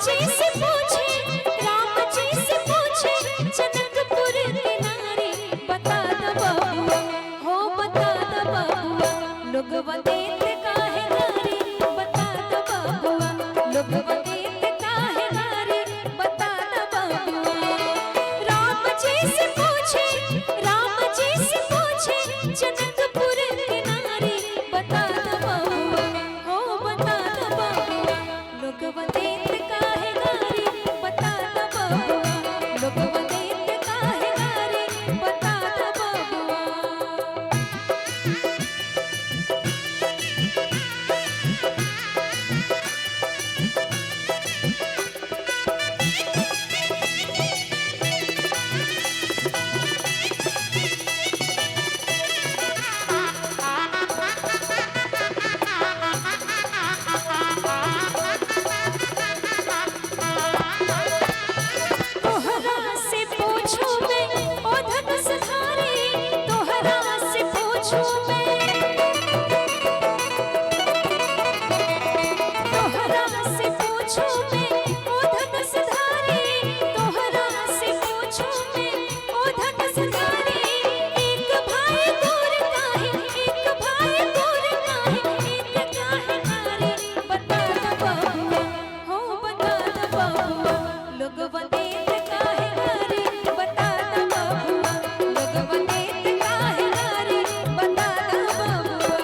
जी से पूछे, राम जी से पूछे, जनकपुर की नारी, बता दो बबुआ, हो बता दो बबुआ, लोगवा देत काहे गारी, बता दो बबुआ, लोगवा देत काहे गारी, बता दो बबुआ। राम जी से पूछे, राम जी से पूछे, जनकपुर की नारी, बता दो बबुआ, हो बता दो बबुआ, लोगवा देत काहे गारी, बता दो बबुआ, लोगवा देत काहे गारी, बता दो बबुआ। तोहरा से पूछूं मैं, ओ धनुषधारी, तोहरा से पूछूं मैं, तोहरा से पूछूं मैं, ओ धनुषधारी, तोहरा से पूछूं मैं, ओ धनुषधारी। एक भाई दूर काहे, एक भाई दूर काहे, एक काहे नारी, बता दो बबुआ, हो बता दो बबुआ, लोगवा देत काहे गारी, बता दो बबुआ, लोगवा देत काहे गारी, बता दो बबुआ।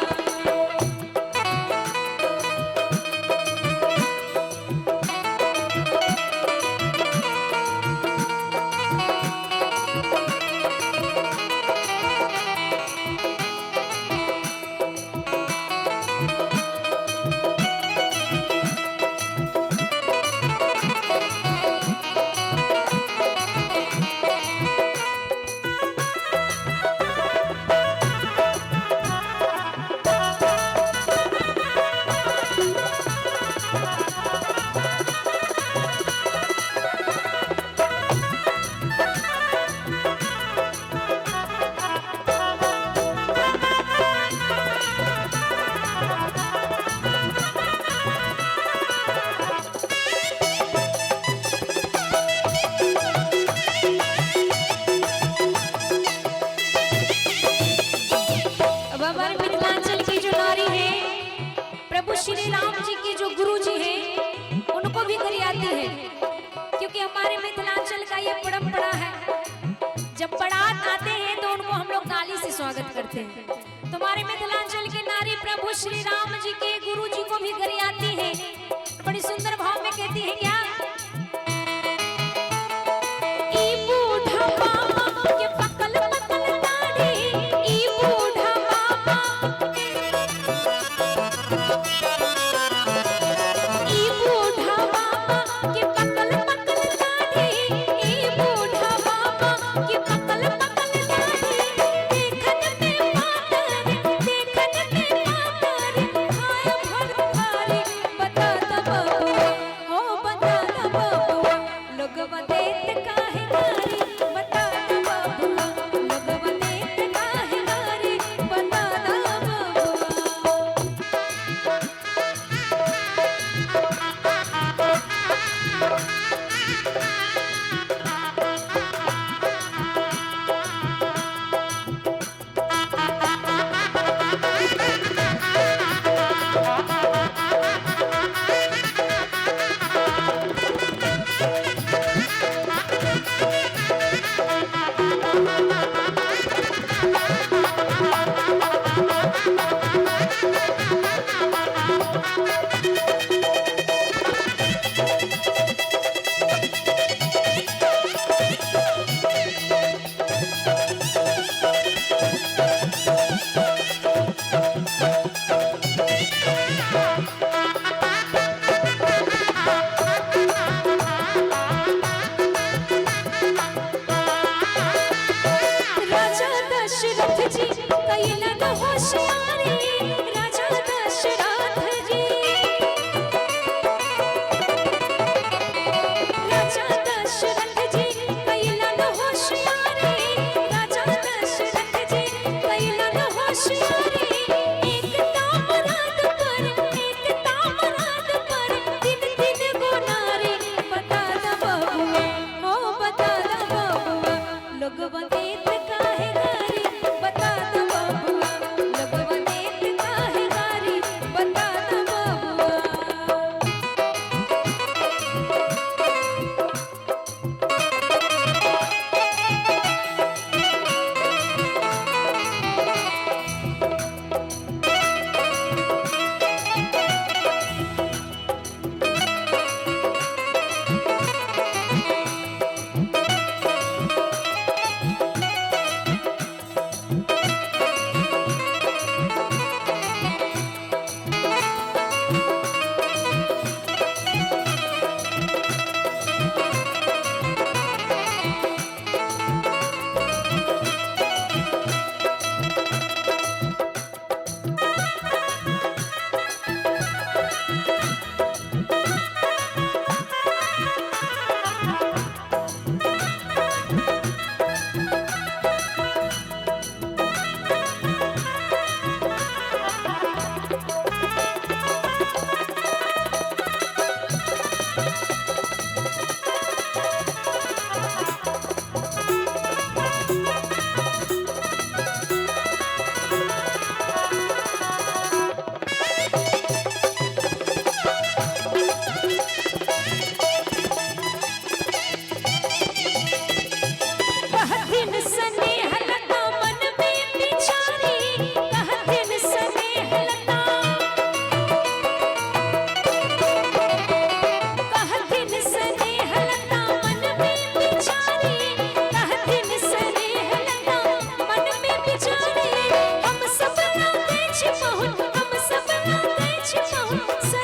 अब हमारे मिथिलांचल की जो नारी है, प्रभु श्री राम जी के जो गुरु जी हैं, उनको भी गरियाती है, क्योंकि हमारे मिथिलांचल का ये परंपरा है, जब बारात आते हैं तो उनको हम लोग ताली से स्वागत करते हैं। तो हमारे मिथिलांचल के नारी प्रभु श्री राम जी के गुरु जी को भी गरियाती है, बड़ी सुंदर भाव में कहती है क्या, ई बूढ़ा बाबा के पकल पकल दाढ़ी, ई बूढ़ा बाबा, ई बूढ़ा बाबा के पकल पकल दाढ़ी, ई बूढ़ा बाबा के पकल पकल दाढ़ी। देखन में पातर, देखन में पातर, खाए भर थारी, बता दो बबुआ, हो बता दो बबुआ, लोगवा देत काहे गारी, बता दो बबुआ, लोगवा देत काहे गारी, बता दो बबुआ। राजा दशरथ जी कैलन होशियारी, राजा दशरथ जी। सर